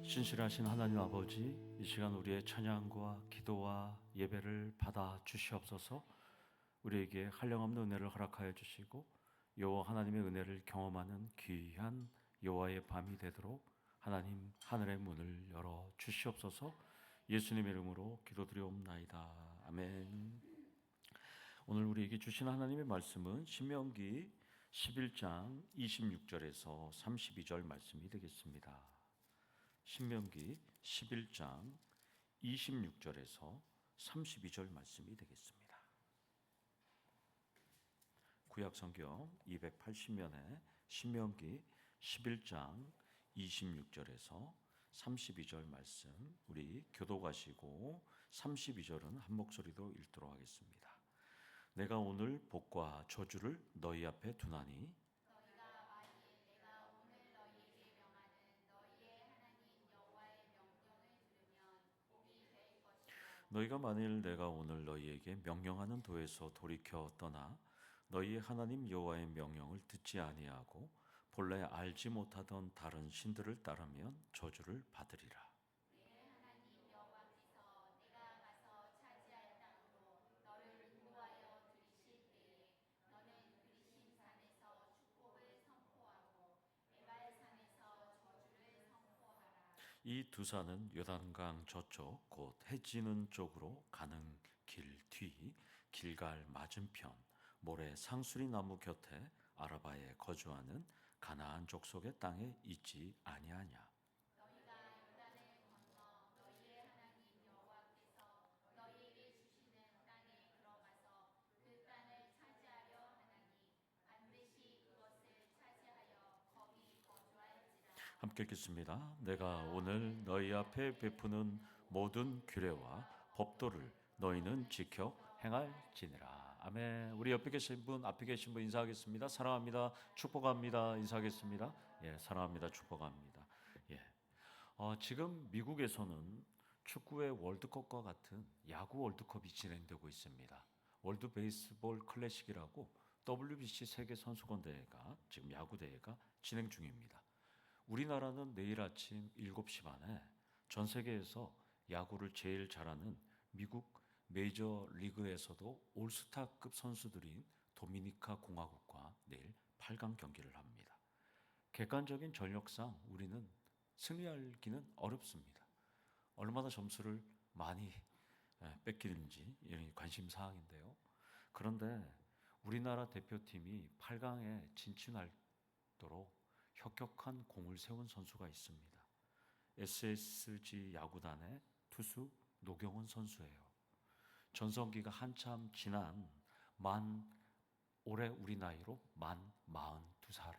신실하신 하나님 아버지, 이 시간 우리의 찬양과 기도와 예배를 받아 주시옵소서. 우리에게 한량없는 은혜를 허락하여 주시고 여호와 하나님의 은혜를 경험하는 귀한 여호와의 밤이 되도록 하나님 하늘의 문을 열어 주시옵소서. 예수님의 이름으로 기도드리옵나이다. 아멘. 오늘 우리에게 주신 하나님의 말씀은 신명기 11장 26절에서 32절 말씀이 되겠습니다. 신명기 11장 26절에서 32절 말씀이 되겠습니다. 구약성경 280면에 신명기 11장 26절에서 32절 말씀 우리 교독하시고 32절은 한 목소리로 읽도록 하겠습니다. 내가 오늘 복과 저주를 너희 앞에 두나니 너희가 만일 내가 오늘 너희에게 명령하는 도에서 돌이켜 떠나 너희의 하나님 여호와의 명령을 듣지 아니하고 본래 알지 못하던 다른 신들을 따르면 저주를 받으리라. 이 두 산은 요단강 저쪽 곧 해지는 쪽으로 가는 길 뒤 길갈 맞은편 모래 상수리 나무 곁에 아라바에 거주하는 가나안 족속의 땅에 있지 아니하냐. 함께 읽겠습니다. 내가 오늘 너희 앞에 베푸는 모든 규례와 법도를 너희는 지켜 행할지니라. 아멘. 우리 옆에 계신 분, 앞에 계신 분 인사하겠습니다. 사랑합니다. 축복합니다. 인사하겠습니다. 예, 사랑합니다. 축복합니다. 예. 지금 미국에서는 축구의 월드컵과 같은 야구 월드컵이 진행되고 있습니다. 월드 베이스볼 클래식이라고 WBC 세계 선수권 대회가 지금 야구 대회가 진행 중입니다. 우리나라는 내일 아침 7시 반에 전 세계에서 야구를 제일 잘하는 미국 메이저 리그에서도 올스타급 선수들인 도미니카 공화국과 내일 8강 경기를 합니다. 객관적인 전력상 우리는 승리하기는 어렵습니다. 얼마나 점수를 많이 뺏기는지 관심 사항인데요. 그런데 우리나라 대표팀이 8강에 진출하도록 혁혁한 공을 세운 선수가 있습니다. SSG 야구단의 투수 노경훈 선수예요. 전성기가 한참 지난 올해 우리 나이로 만 42살의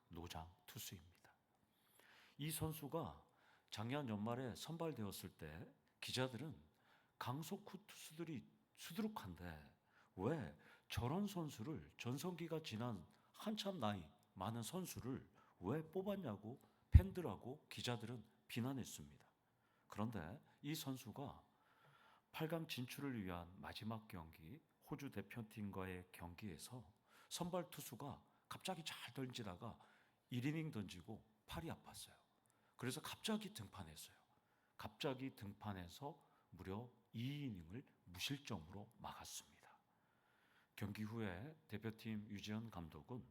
노장 투수입니다. 이 선수가 작년 연말에 선발되었을 때 기자들은 강속구 투수들이 수두룩한데 왜 저런 선수를 전성기가 지난 한참 나이 많은 선수를 왜 뽑았냐고 팬들하고 기자들은 비난했습니다. 그런데 이 선수가 8강 진출을 위한 마지막 경기 호주 대표팀과의 경기에서 선발 투수가 갑자기 잘 던지다가 1이닝 던지고 팔이 아팠어요. 그래서 갑자기 등판했어요. 갑자기 등판해서 무려 2이닝을 무실점으로 막았습니다. 경기 후에 대표팀 유지현 감독은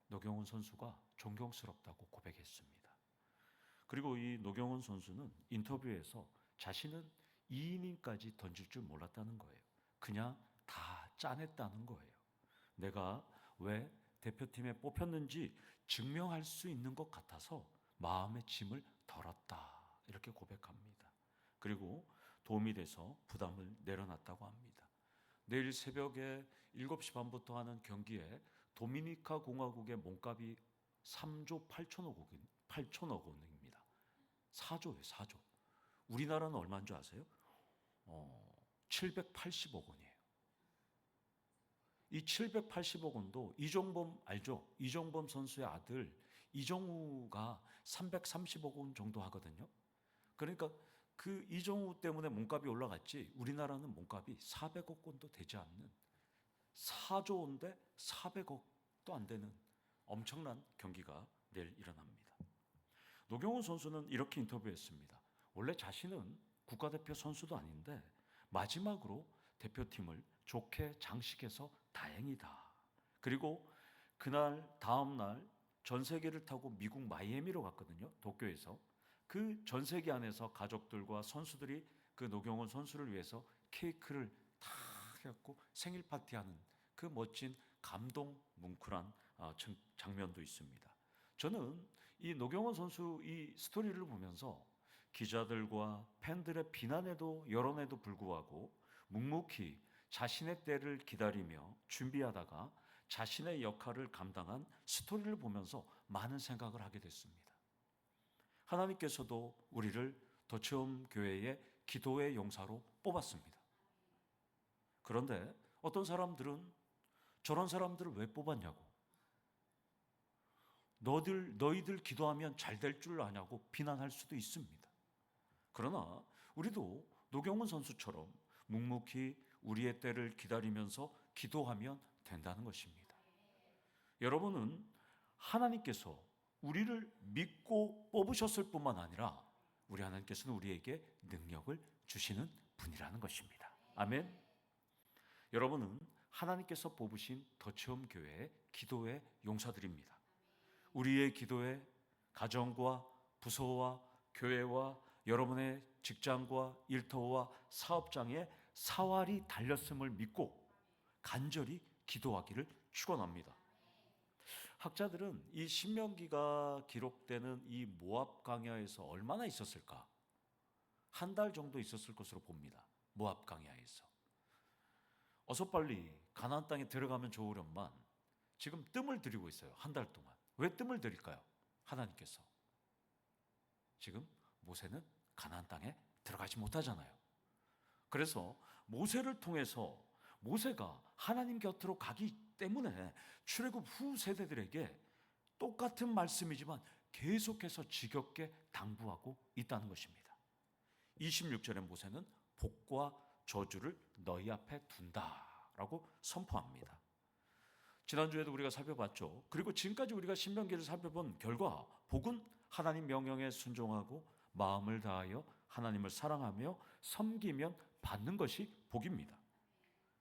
노경훈 선수가 존경스럽다고 고백했습니다. 그리고 이 노경훈 선수는 인터뷰에서 자신은 2이닝까지 던질 줄 몰랐다는 거예요. 그냥 다 짜냈다는 거예요. 내가 왜 대표팀에 뽑혔는지 증명할 수 있는 것 같아서 마음의 짐을 덜었다. 이렇게 고백합니다. 그리고 도움이 돼서 부담을 내려놨다고 합니다. 내일 새벽에 7시 반부터 하는 경기에 도미니카 공화국의 몸값이 3조 8천억 원입니다. 4조예요, 4조. 우리나라는 얼마인 줄 아세요? 780억 원이에요. 이 780억 원도 이종범 알죠? 이종범 선수의 아들 이정우가 330억 원 정도 하거든요. 그러니까 그 이정우 때문에 몸값이 올라갔지 우리나라는 몸값이 400억 원도 되지 않는 4조 원대 400억도 안 되는 엄청난 경기가 내일 일어납니다. 노경훈 선수는 이렇게 인터뷰했습니다. 원래 자신은 국가대표 선수도 아닌데 마지막으로 대표팀을 좋게 장식해서 다행이다. 그리고 그날 다음날 전세기를 타고 미국 마이애미로 갔거든요. 도쿄에서. 그 전세기 안에서 가족들과 선수들이 그 노경훈 선수를 위해서 케이크를 다 해갖고 생일 파티하는 그 멋진 감동 뭉클한 장면도 있습니다. 저는 이 노경훈 선수 이 스토리를 보면서 기자들과 팬들의 비난에도 여론에도 불구하고 묵묵히 자신의 때를 기다리며 준비하다가 자신의 역할을 감당한 스토리를 보면서 많은 생각을 하게 됐습니다. 하나님께서도 우리를 더체험 교회의 기도의 용사로 뽑았습니다. 그런데 어떤 사람들은 저런 사람들을 왜 뽑았냐고, 너희들 기도하면 잘 될 줄 아냐고 비난할 수도 있습니다. 그러나 우리도 노경훈 선수처럼 묵묵히 우리의 때를 기다리면서 기도하면 된다는 것입니다. 여러분은 하나님께서 우리를 믿고 뽑으셨을 뿐만 아니라 우리 하나님께서는 우리에게 능력을 주시는 분이라는 것입니다. 아멘. 여러분은 하나님께서 뽑으신 더체험 교회의 기도의 용사들입니다. 우리의 기도에 가정과 부서와 교회와 여러분의 직장과 일터와 사업장에 사활이 달렸음을 믿고 간절히 기도하기를 축원합니다. 학자들은 이 신명기가 기록되는 이 모압 광야에서 얼마나 있었을까? 한 달 정도 있었을 것으로 봅니다. 모압 광야에서. 어서 빨리 가나안 땅에 들어가면 좋으련만 지금 뜸을 들이고 있어요. 한 달 동안. 왜 뜸을 들일까요? 하나님께서. 지금 모세는 가나안 땅에 들어가지 못하잖아요. 그래서 모세를 통해서 모세가 하나님 곁으로 가기 때문에 출애굽 후 세대들에게 똑같은 말씀이지만 계속해서 지겹게 당부하고 있다는 것입니다. 26절에 모세는 복과 저주를 너희 앞에 둔다라고 선포합니다. 지난주에도 우리가 살펴봤죠. 그리고 지금까지 우리가 신명기를 살펴본 결과 복은 하나님 명령에 순종하고 마음을 다하여 하나님을 사랑하며 섬기면 받는 것이 복입니다.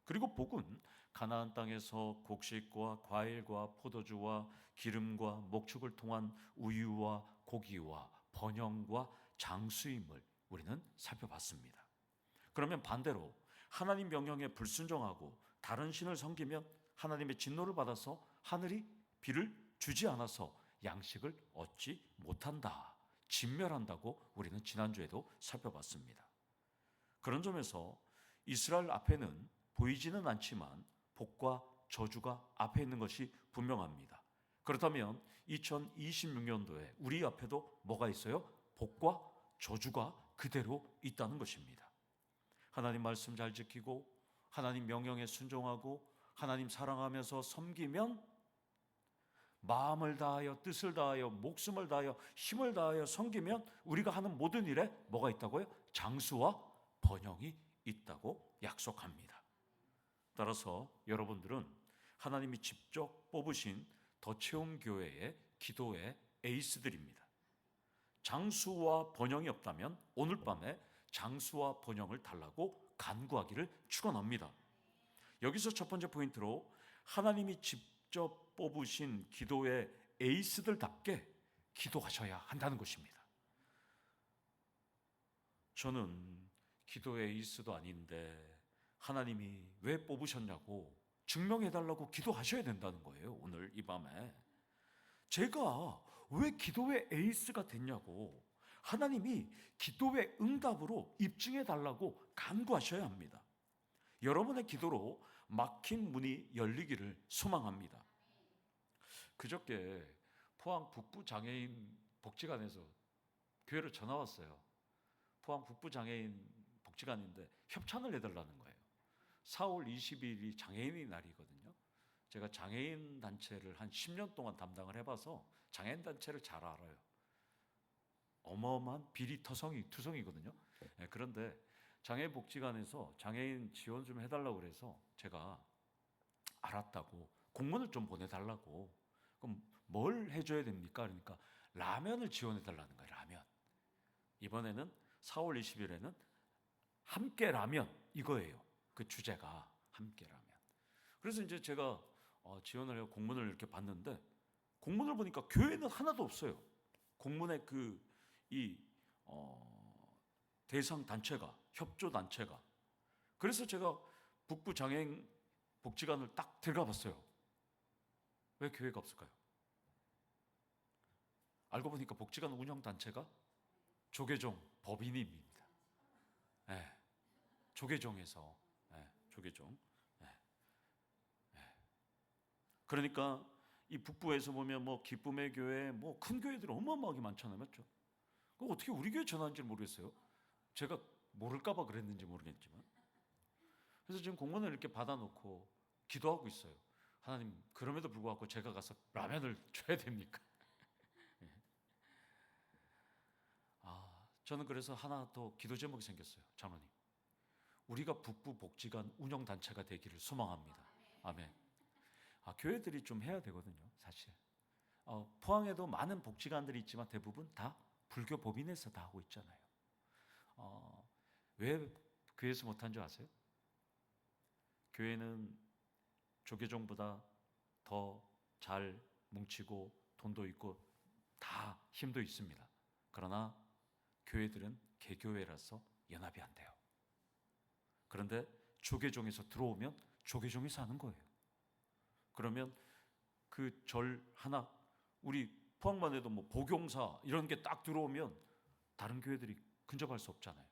그리고 복은 가나안 땅에서 곡식과 과일과 포도주와 기름과 목축을 통한 우유와 고기와 번영과 장수임을 우리는 살펴봤습니다. 그러면 반대로 하나님 명령에 불순종하고 다른 신을 섬기면 하나님의 진노를 받아서 하늘이 비를 주지 않아서 양식을 얻지 못한다, 진멸한다고 우리는 지난주에도 살펴봤습니다. 그런 점에서 이스라엘 앞에는 보이지는 않지만 복과 저주가 앞에 있는 것이 분명합니다. 그렇다면 2026년도에 우리 앞에도 뭐가 있어요? 복과 저주가 그대로 있다는 것입니다. 하나님 말씀 잘 지키고 하나님 명령에 순종하고 하나님 사랑하면서 섬기면 마음을 다하여 뜻을 다하여 목숨을 다하여 힘을 다하여 섬기면 우리가 하는 모든 일에 뭐가 있다고요? 장수와 번영이 있다고 약속합니다. 따라서 여러분들은 하나님이 직접 뽑으신 더체험 교회의 기도의 에이스들입니다. 장수와 번영이 없다면 오늘 밤에 장수와 번영을 달라고 간구하기를 축원합니다. 여기서 첫 번째 포인트로 하나님이 직접 뽑으신 기도의 에이스들답게 기도하셔야 한다는 것입니다. 저는 기도의 에이스도 아닌데 하나님이 왜 뽑으셨냐고 증명해달라고 기도하셔야 된다는 거예요. 오늘 이 밤에 제가 왜 기도의 에이스가 됐냐고 하나님이 기도의 응답으로 입증해달라고 간구하셔야 합니다. 여러분의 기도로 막힌 문이 열리기를 소망합니다. 그저께 포항 북부장애인 복지관에서 교회로 전화 왔어요. 포항 북부장애인 복지관인데 협찬을 해달라는 거예요. 4월 20일이 장애인의 날이거든요. 제가 장애인 단체를 한 10년 동안 담당을 해봐서 장애인 단체를 잘 알아요. 어마어마한 비리 투성이거든요. 그런데 장애인 복지관에서 장애인 지원 좀 해달라고 그래서 제가 알았다고 공문을 좀 보내달라고. 그럼 뭘 해줘야 됩니까? 그러니까 라면을 지원해 달라는 거예요. 라면. 이번에는 4월 20일에는 함께 라면 이거예요. 그 주제가 함께 라면. 그래서 이제 제가 지원을 해서 공문을 이렇게 봤는데 공문을 보니까 교회는 하나도 없어요. 공문의 이 대상 단체가, 협조 단체가. 그래서 제가 북부 장애인 복지관을 딱 들어가 봤어요. 왜 교회가 없을까요? 알고 보니까 복지관 운영 단체가 조계종 법인입니다. 네, 조계종에서, 네, 조계종. 네, 네. 그러니까 이 북부에서 보면 뭐 기쁨의 교회, 뭐 큰 교회들이 어마어마하게 많잖아요, 맞죠? 그 어떻게 우리 교회 전화한지 모르겠어요. 제가 모를까봐 그랬는지 모르겠지만. 그래서 지금 공문을 이렇게 받아놓고 기도하고 있어요. 하나님, 그럼에도 불구하고 제가 가서 라면을 줘야 됩니까? 저는 그래서 하나 더 기도 제목이 생겼어요. 장로님, 우리가 북부 복지관 운영 단체가 되기를 소망합니다. 아멘. 교회들이 좀 해야 되거든요, 사실. 포항에도 많은 복지관들이 있지만 대부분 다 불교 법인에서 다 하고 있잖아요. 왜 교회에서 못한 줄 아세요? 교회는 조계종보다 더 잘 뭉치고 돈도 있고 다 힘도 있습니다. 그러나 교회들은 개교회라서 연합이 안 돼요. 그런데 조계종에서 들어오면 조계종에서 하는 거예요. 그러면 그 절 하나, 우리 포항만 해도 뭐 복용사 이런 게 딱 들어오면 다른 교회들이 근접할 수 없잖아요.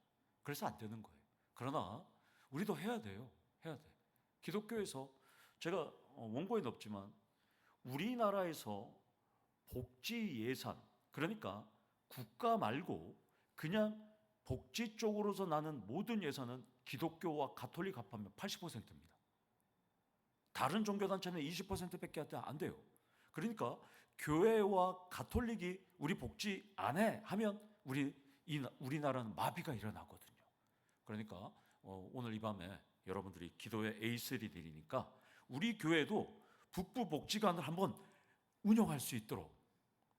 그래서 안 되는 거예요. 그러나 우리도 해야 돼요. 해야 돼. 기독교에서 제가 원고에는 없지만 우리나라에서 복지 예산, 그러니까 국가 말고 그냥 복지 쪽으로서 나는 모든 예산은 기독교와 가톨릭 합하면 80%입니다. 다른 종교단체는 20%밖에 안 돼요. 그러니까 교회와 가톨릭이 우리 복지 안 해 하면 우리나라는 마비가 일어나거든요. 그러니까 오늘 이 밤에 여러분들이 기도의 A3 드리니까 우리 교회도 북부 복지관을 한번 운영할 수 있도록,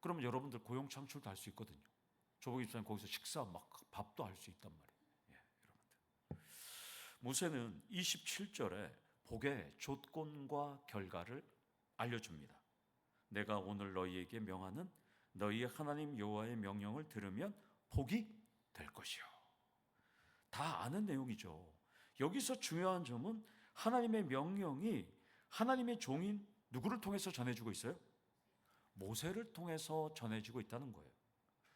그러면 여러분들 고용 창출도 할 수 있거든요. 조복 입사님 거기서 식사 막 밥도 할 수 있단 말이에요. 여러분들. 모세는 27절에 복의 조건과 결과를 알려줍니다. 내가 오늘 너희에게 명하는 너희의 하나님 여호와의 명령을 들으면 복이 될 것이요. 다 아는 내용이죠. 여기서 중요한 점은 하나님의 명령이 하나님의 종인 누구를 통해서 전해지고 있어요? 모세를 통해서 전해지고 있다는 거예요.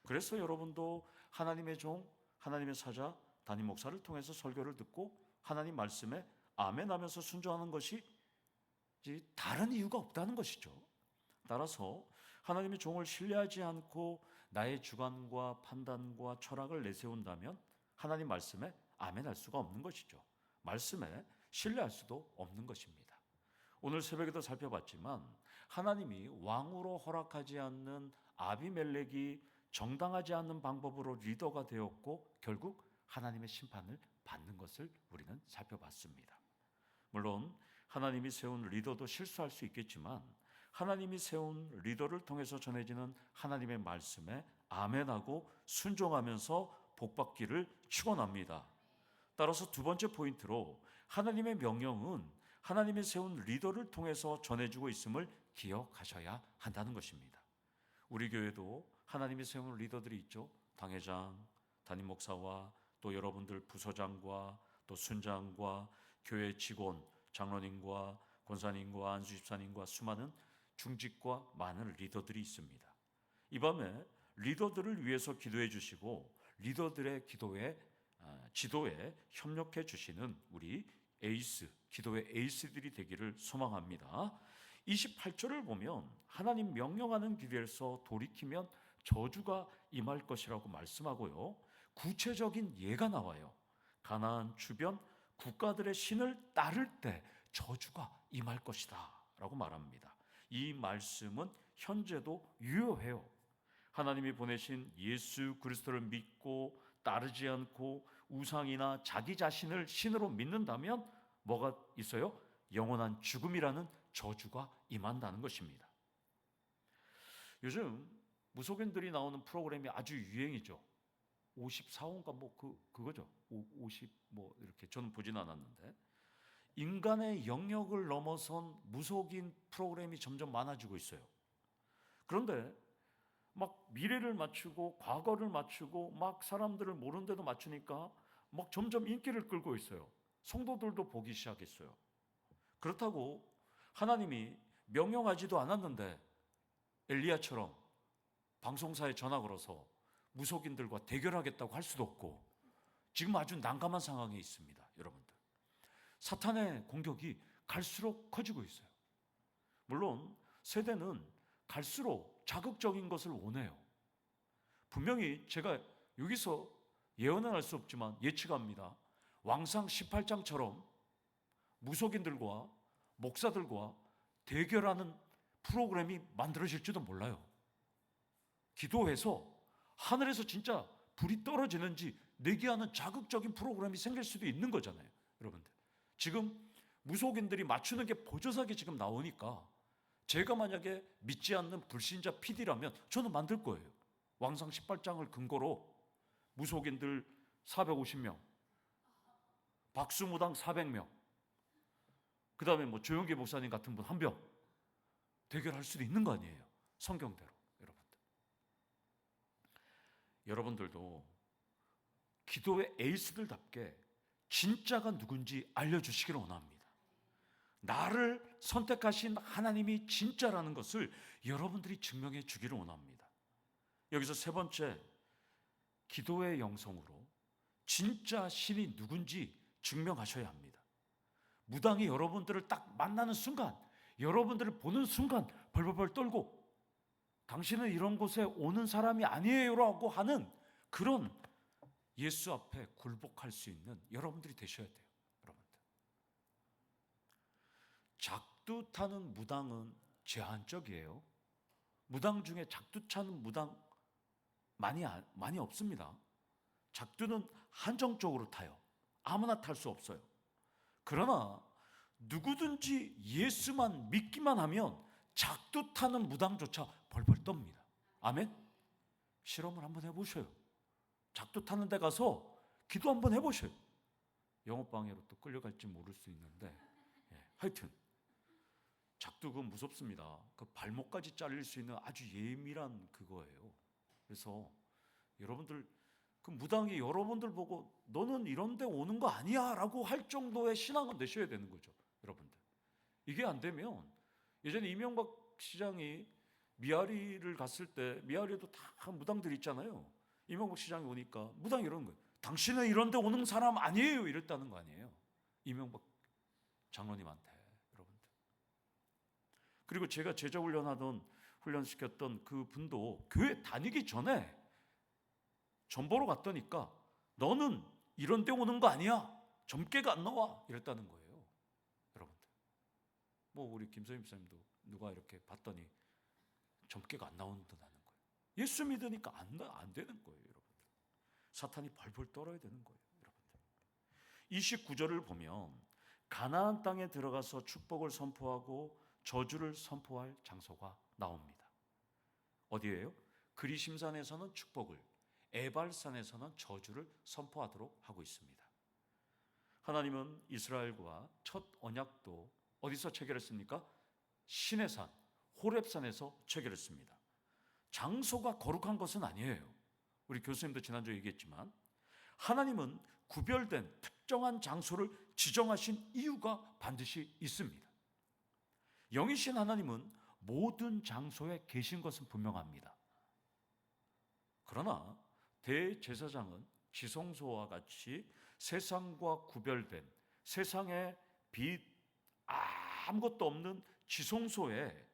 그래서 여러분도 하나님의 종, 하나님의 사자, 담임 목사를 통해서 설교를 듣고 하나님 말씀에 아멘하면서 순종하는 것이 다른 이유가 없다는 것이죠. 따라서 하나님의 종을 신뢰하지 않고 나의 주관과 판단과 철학을 내세운다면 하나님 말씀에 아멘할 수가 없는 것이죠. 말씀에 신뢰할 수도 없는 것입니다. 오늘 새벽에도 살펴봤지만 하나님이 왕으로 허락하지 않는 아비멜렉이 정당하지 않는 방법으로 리더가 되었고 결국 하나님의 심판을 받는 것을 우리는 살펴봤습니다. 물론 하나님이 세운 리더도 실수할 수 있겠지만 하나님이 세운 리더를 통해서 전해지는 하나님의 말씀에 아멘하고 순종하면서 복받기를 축원합니다. 따라서 두 번째 포인트로 하나님의 명령은 하나님이 세운 리더를 통해서 전해지고 있음을 기억하셔야 한다는 것입니다. 우리 교회도 하나님이 세운 리더들이 있죠. 당회장, 담임 목사와 또 여러분들 부서장과 또 순장과 교회 직원, 장로님과 권사님과 안수집사님과 수많은 중직과 많은 리더들이 있습니다. 이 밤에 리더들을 위해서 기도해 주시고 리더들의 지도에 협력해 주시는 우리 에이스, 기도의 에이스들이 되기를 소망합니다. 28절을 보면 하나님 명령하는 길에서 돌이키면 저주가 임할 것이라고 말씀하고요. 구체적인 예가 나와요. 가나안 주변 국가들의 신을 따를 때 저주가 임할 것이다 라고 말합니다. 이 말씀은 현재도 유효해요. 하나님이 보내신 예수 그리스도를 믿고 따르지 않고 우상이나 자기 자신을 신으로 믿는다면 뭐가 있어요? 영원한 죽음이라는 저주가 임한다는 것입니다. 요즘 무속인들이 나오는 프로그램이 아주 유행이죠. 54호인가 뭐 그거죠. 50 뭐 이렇게 저는 보진 않았는데 인간의 영역을 넘어선 무속인 프로그램이 점점 많아지고 있어요. 그런데 막 미래를 맞추고 과거를 맞추고 막 사람들을 모르는 데도 맞추니까 막 점점 인기를 끌고 있어요. 성도들도 보기 시작했어요. 그렇다고 하나님이 명령하지도 않았는데 엘리야처럼 방송사에 전화 걸어서 무속인들과 대결하겠다고 할 수도 없고 지금 아주 난감한 상황에 있습니다. 여러분들, 사탄의 공격이 갈수록 커지고 있어요. 물론 세대는 갈수록 자극적인 것을 원해요. 분명히 제가 여기서 예언은 할 수 없지만 예측합니다. 왕상 18장처럼 무속인들과 목사들과 대결하는 프로그램이 만들어질지도 몰라요. 기도해서 하늘에서 진짜 불이 떨어지는지 내기하는 자극적인 프로그램이 생길 수도 있는 거잖아요. 여러분들, 지금 무속인들이 맞추는 게 보조사기 지금 나오니까 제가 만약에 믿지 않는 불신자 PD라면 저는 만들 거예요. 왕상 18장을 근거로 무속인들 450명, 박수무당 400명, 그 다음에 뭐 조영기 목사님 같은 분 한 명 대결할 수도 있는 거 아니에요. 성경대로. 여러분들도 기도의 에이스들답게 진짜가 누군지 알려주시기를 원합니다. 나를 선택하신 하나님이 진짜라는 것을 여러분들이 증명해 주기를 원합니다. 여기서 세 번째, 기도의 영성으로 진짜 신이 누군지 증명하셔야 합니다. 무당이 여러분들을 딱 만나는 순간, 여러분들을 보는 순간 벌벌벌 떨고 당신은 이런 곳에 오는 사람이 아니에요라고 하는 그런 예수 앞에 굴복할 수 있는 여러분들이 되셔야 돼요. 여러분들, 작두 타는 무당은 제한적이에요. 무당 중에 작두 타는 무당 많이 없습니다. 작두는 한정적으로 타요. 아무나 탈 수 없어요. 그러나 누구든지 예수만 믿기만 하면 작두 타는 무당조차 벌벌 떱니다. 아멘? 실험을 한번 해보셔요. 작두 타는 데 가서 기도 한번 해보셔요. 영업방해로 또 끌려갈지 모를 수 있는데 하여튼 작두 그건 무섭습니다. 그 발목까지 잘릴 수 있는 아주 예민한 그거예요. 그래서 여러분들, 그 무당이 여러분들 보고 너는 이런 데 오는 거 아니야 라고 할 정도의 신앙은 내셔야 되는 거죠. 여러분들, 이게 안 되면 예전에 이명박 시장이 미아리를 갔을 때, 미아리에도 다 무당들 있잖아요. 이명박 시장이 오니까 무당이 이러는 거예요. 당신은 이런 데 오는 사람 아니에요 이랬다는 거 아니에요, 이명박 장로님한테. 여러분들, 그리고 제가 제자 훈련시켰던 그 분도 교회 다니기 전에 점 보러 갔더니까 너는 이런 데 오는 거 아니야, 점괘가 안 나와 이랬다는 거예요. 여러분들, 뭐 우리 김선임 목사님도 누가 이렇게 봤더니 점괘가 안 나온다는 거예요. 예수 믿으니까 안 되는 거예요. 여러분들, 사탄이 벌벌 떨어야 되는 거예요. 여러분들, 29절을 보면 가나안 땅에 들어가서 축복을 선포하고 저주를 선포할 장소가 나옵니다. 어디예요? 그리심산에서는 축복을, 에발산에서는 저주를 선포하도록 하고 있습니다. 하나님은 이스라엘과 첫 언약도 어디서 체결했습니까? 시내산, 호렙산에서 체결했습니다. 장소가 거룩한 것은 아니에요. 우리 교수님도 지난주에 얘기했지만 하나님은 구별된 특정한 장소를 지정하신 이유가 반드시 있습니다. 영이신 하나님은 모든 장소에 계신 것은 분명합니다. 그러나 대제사장은 지성소와 같이 세상과 구별된, 세상에 빛 아무것도 없는 지성소에,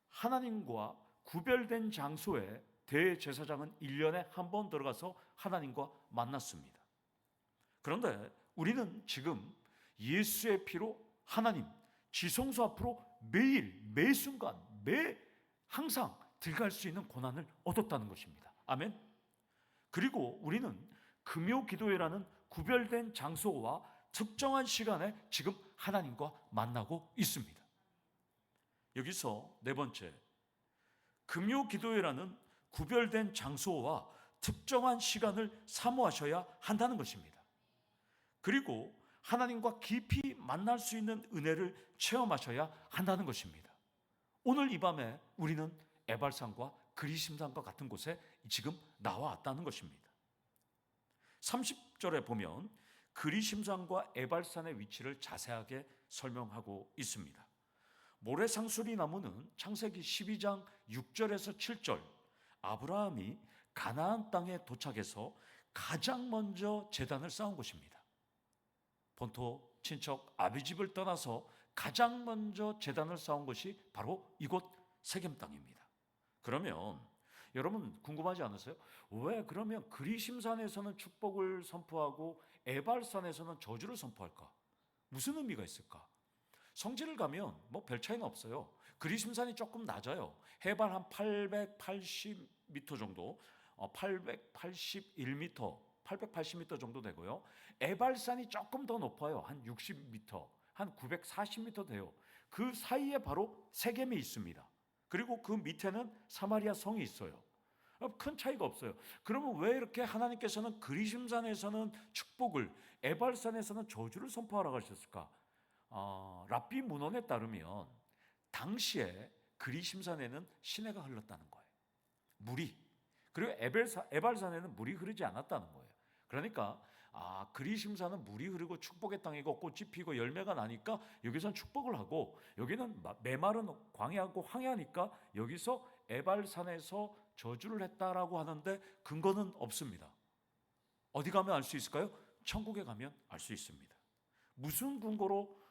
하나님과 구별된 장소에 대제사장은 1년에 한 번 들어가서 하나님과 만났습니다. 그런데 우리는 지금 예수의 피로 하나님 지성소 앞으로 매일, 매 순간, 항상 들어갈 수 있는 고난을 얻었다는 것입니다. 아멘. 그리고 우리는 금요 기도회라는 구별된 장소와 특정한 시간에 지금 하나님과 만나고 있습니다. 여기서 네 번째, 금요 기도회라는 구별된 장소와 특정한 시간을 사모하셔야 한다는 것입니다. 그리고 하나님과 깊이 만날 수 있는 은혜를 체험하셔야 한다는 것입니다. 오늘 이 밤에 우리는 에발산과 그리심산과 같은 곳에 지금 나와왔다는 것입니다. 30절에 보면 그리심산과 에발산의 위치를 자세하게 설명하고 있습니다. 모래상수리 나무는 창세기 12장 6절에서 7절, 아브라함이 가나안 땅에 도착해서 가장 먼저 제단을 쌓은 곳입니다. 본토 친척 아비집을 떠나서 가장 먼저 제단을 쌓은 것이 바로 이곳 세겜 땅입니다. 그러면 여러분 궁금하지 않으세요? 왜 그러면 그리심산에서는 축복을 선포하고 에발산에서는 저주를 선포할까? 무슨 의미가 있을까? 성지를 가면 뭐 별 차이는 없어요. 그리심산이 조금 낮아요. 해발 한 880m 정도, 881m, 880m 정도 되고요. 에발산이 조금 더 높아요. 한 60m, 한 940m 돼요. 그 사이에 바로 세겜이 있습니다. 그리고 그 밑에는 사마리아 성이 있어요. 큰 차이가 없어요. 그러면 왜 이렇게 하나님께서는 그리심산에서는 축복을, 에발산에서는 저주를 선포하라고 하셨을까? 랍비 문헌에 따르면 당시에 그리심산에는 시내가 흘렀다는 거예요. 물이. 그리고 에발산에는 물이 흐르지 않았다는 거예요. 그러니까 그리심산은 물이 흐르고 축복의 땅이고 꽃이 피고 열매가 나니까 여기서는 축복을 하고, 여기는 메마른 광야고 황야니까 여기서 에발산에서 저주를 했다라고 하는데 근거는 없습니다. 어디 가면 알 수 있을까요? 천국에 가면 알 수 있습니다. 무슨 근거로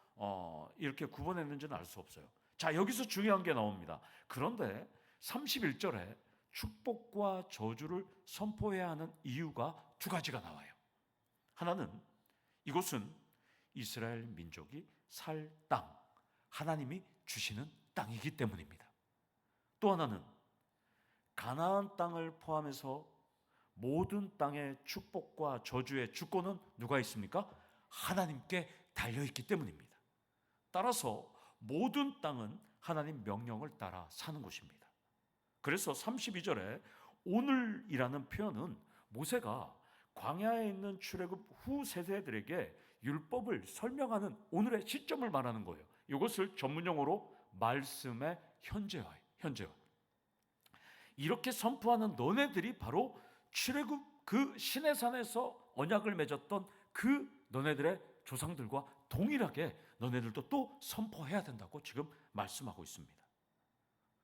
이렇게 구분했는지는 알 수 없어요. 자, 여기서 중요한 게 나옵니다. 그런데 31절에 축복과 저주를 선포해야 하는 이유가 두 가지가 나와요. 하나는 이곳은 이스라엘 민족이 살 땅, 하나님이 주시는 땅이기 때문입니다. 또 하나는 가나안 땅을 포함해서 모든 땅의 축복과 저주의 주권은 누가 있습니까? 하나님께 달려있기 때문입니다. 따라서 모든 땅은 하나님 명령을 따라 사는 곳입니다. 그래서 32절에 오늘이라는 표현은 모세가 광야에 있는 출애굽 후 세대들에게 율법을 설명하는 오늘의 시점을 말하는 거예요. 이것을 전문용어로 말씀의 현재화. 이렇게 선포하는 너네들이 바로 출애굽 그 시내산에서 언약을 맺었던 그 너네들의 조상들과 동일하게 너네들도 또 선포해야 된다고 지금 말씀하고 있습니다.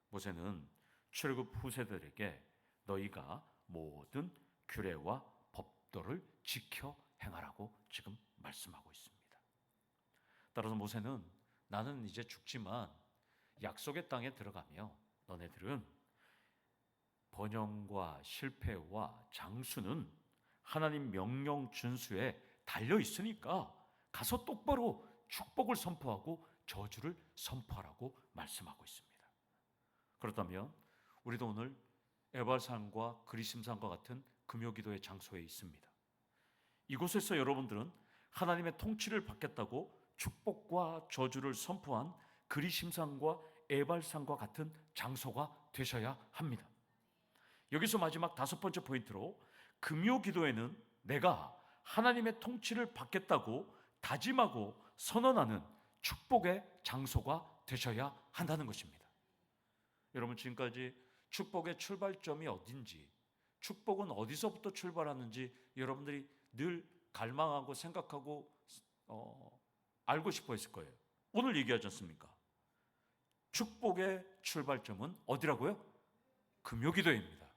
모세는 출애굽 후세들에게 너희가 모든 규례와 법도를 지켜 행하라고 지금 말씀하고 있습니다. 따라서 모세는 나는 이제 죽지만 약속의 땅에 들어가며 너네들은 번영과 실패와 장수는 하나님 명령 준수에 달려 있으니까 가서 똑바로 축복을 선포하고 저주를 선포하라고 말씀하고 있습니다. 그렇다면 우리도 오늘 에발산과 그리심산과 같은 금요기도의 장소에 있습니다. 이곳에서 여러분들은 하나님의 통치를 받겠다고 축복과 저주를 선포한 그리심산과 에발산과 같은 장소가 되셔야 합니다. 여기서 마지막 5번째 포인트로 금요기도에는 내가 하나님의 통치를 받겠다고 다짐하고 선언하는 축복의 장소가 되셔야 한다는 것입니다. 여러분 지금까지 축복의 출발점이 어딘지, 축복은 어디서부터 출발하는지 여러분들이 늘 갈망하고 생각하고 알고 싶어 했을 거예요. 오늘 얘기하지 않습니까? 축복의 출발점은 어디라고요? 금요기도입니다.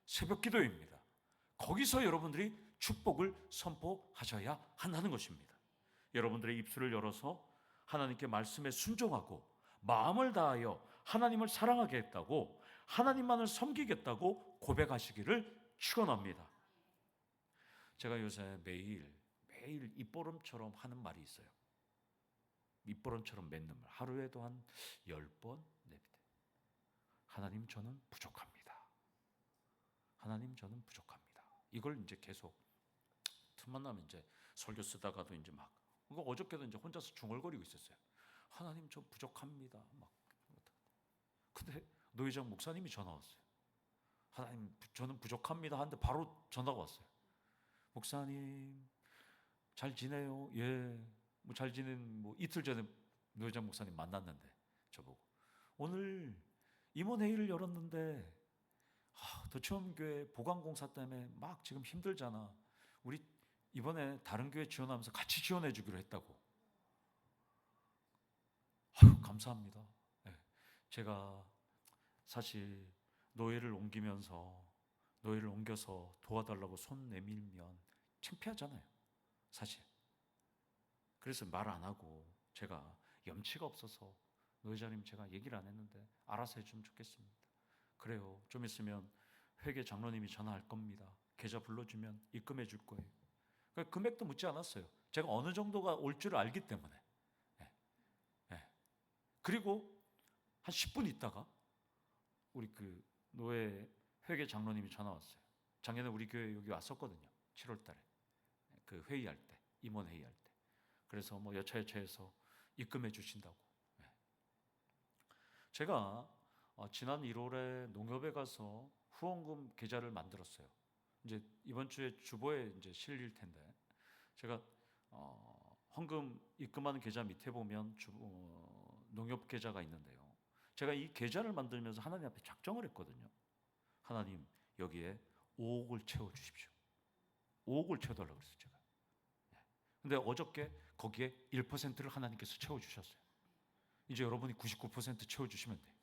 새벽기도입니다. 거기서 여러분들이 축복을 선포하셔야 한다는 것입니다. 여러분들의 입술을 열어서 하나님께 말씀에 순종하고 마음을 다하여 하나님을 사랑하겠다고, 하나님만을 섬기겠다고 고백하시기를 축원합니다. 제가 요새 매일 입보름처럼 하는 말이 있어요. 입보름처럼 맺는 말. 하루에도 한 10번 냅니다. 하나님 저는 부족합니다. 하나님 저는 부족합니다. 이걸 이제 계속 틈만 나면 이제 설교 쓰다가도 이제 막, 어저께도 이제 혼자서 중얼거리고 있었어요. 하나님 저 부족합니다. 막. 근데 노회장 목사님이 전화 왔어요. 하나님 저는 부족합니다 하는데 바로 전화가 왔어요. 목사님 잘 지내요? 예. 뭐 잘 지낸 뭐 이틀 전에 노회장 목사님 만났는데 저보고 오늘 임원회의를 열었는데 더치원교회 보강공사 때문에 막 지금 힘들잖아. 우리 이번에 다른 교회 지원하면서 같이 지원해 주기로 했다고. 감사합니다. 네. 제가 사실 노예를 옮겨서 도와달라고 손 내밀면 창피하잖아요. 사실. 그래서 말 안 하고 제가 염치가 없어서 노회장님 제가 얘기를 안 했는데 알아서 해주면 좋겠습니다. 그래요. 좀 있으면 회계 장로님이 전화할 겁니다. 계좌 불러주면 입금해 줄 거예요. 그러니까 금액도 묻지 않았어요. 제가 어느 정도가 올 줄 알기 때문에. 네. 네. 그리고 한 10분 있다가 우리 그 노회 회계 장로님이 전화 왔어요. 작년에 우리 교회 여기 왔었거든요. 7월 달에. 그 회의할 때, 임원 회의할 때. 그래서 뭐 여차여차해서 입금해 주신다고. 네. 제가 지난 1월에 농협에 가서 후원금 계좌를 만들었어요. 이제 이번 주에 주보에 이제 실릴 텐데 제가 헌금 입금하는 계좌 밑에 보면 농협 계좌가 있는데요. 제가 이 계좌를 만들면서 하나님 앞에 작정을 했거든요. 하나님 여기에 5억을 채워 주십시오. 5억을 채워달라고 그랬어요 제가. 근데 어저께 거기에 1%를 하나님께서 채워 주셨어요. 이제 여러분이 99% 채워 주시면 돼요.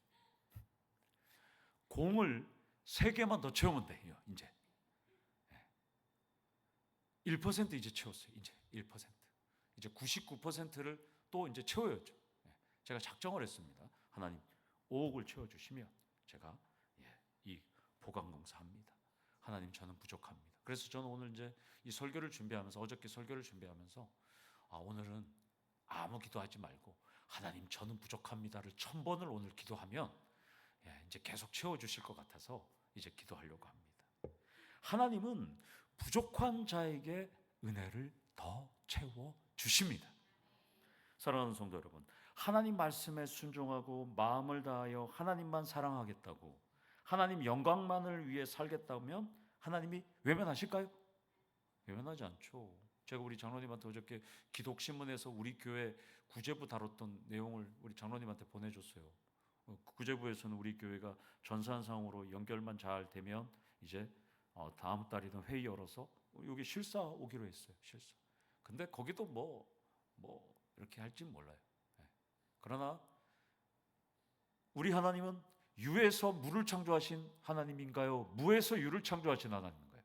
공을 3개만 더 채우면 돼요. 이제 1% 이제 채웠어요. 이제 1%. 이제 99%를 또 이제 채워야죠. 제가 작정을 했습니다. 하나님 5억을 채워 주시면 제가 이 보강공사 합니다. 하나님 저는 부족합니다. 그래서 저는 오늘 이제 이 설교를 준비하면서 어저께 설교를 준비하면서 오늘은 아무 기도하지 말고 하나님 저는 부족합니다를 1000번을 오늘 기도하면 이제 계속 채워주실 것 같아서 이제 기도하려고 합니다. 하나님은 부족한 자에게 은혜를 더 채워 주십니다. 사랑하는 성도 여러분, 하나님 말씀에 순종하고 마음을 다하여 하나님만 사랑하겠다고 하나님 영광만을 위해 살겠다면 하나님이 외면하실까요? 외면하지 않죠. 제가 우리 장로님한테 어저께 기독신문에서 우리 교회 구제부 다뤘던 내용을 우리 장로님한테 보내줬어요. 구제부에서는 우리 교회가 전산상으로 연결만 잘 되면 이제 다음 달이든 회의 열어서 여기 실사 오기로 했어요. 실사. 근데 거기도 뭐 이렇게 할지 몰라요. 그러나 우리 하나님은 유에서 무를 창조하신 하나님인가요? 무에서 유를 창조하신 하나님인가요?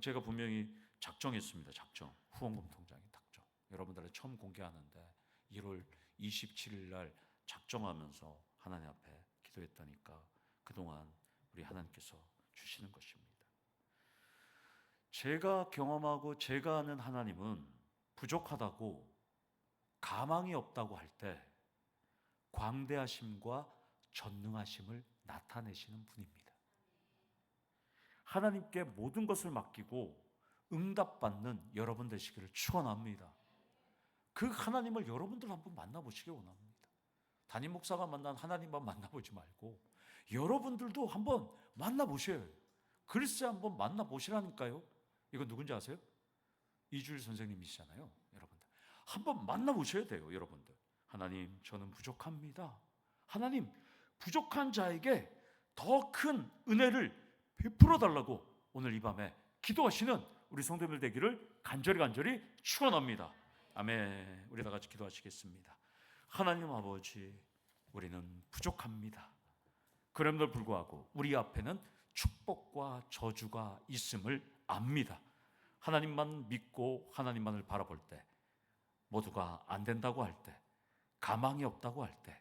제가 분명히 작정했습니다. 작정. 후원금 통장에 작정. 여러분들한테 처음 공개하는데 1월 27일 날 작정하면서 하나님 앞에 기도했다니까 그동안 우리 하나님께서 주시는 것입니다. 제가 경험하고 제가 아는 하나님은 부족하다고 가망이 없다고 할 때 광대하심과 전능하심을 나타내시는 분입니다. 하나님께 모든 것을 맡기고 응답받는 여러분 되시기를 축원합니다. 그 하나님을 여러분들 한번 만나보시기 원합니다. 담임 목사가 만난 하나님만 만나보지 말고 여러분들도 한번 만나보셔요. 글쎄 한번 만나보시라니까요. 이거 누군지 아세요? 이주일 선생님이시잖아요. 여러분들 한번 만나보셔야 돼요. 여러분들 하나님 저는 부족합니다. 하나님 부족한 자에게 더 큰 은혜를 베풀어 달라고 오늘 이 밤에 기도하시는 우리 성도님들 되기를 간절히 축원합니다. 아멘. 우리 다 같이 기도하시겠습니다. 하나님 아버지 우리는 부족합니다. 그럼에도 불구하고 우리 앞에는 축복과 저주가 있음을 압니다. 하나님만 믿고 하나님만을 바라볼 때 모두가 안 된다고 할 때 가망이 없다고 할 때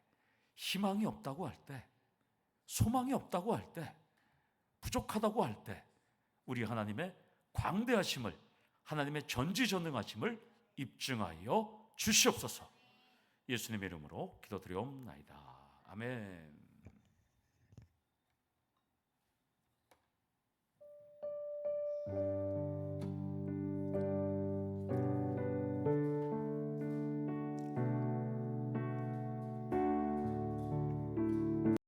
희망이 없다고 할 때 소망이 없다고 할 때 부족하다고 할 때 우리 하나님의 광대하심을 하나님의 전지전능하심을 입증하여 주시옵소서. 예수님의 이름으로 기도드리옵나이다. 아멘.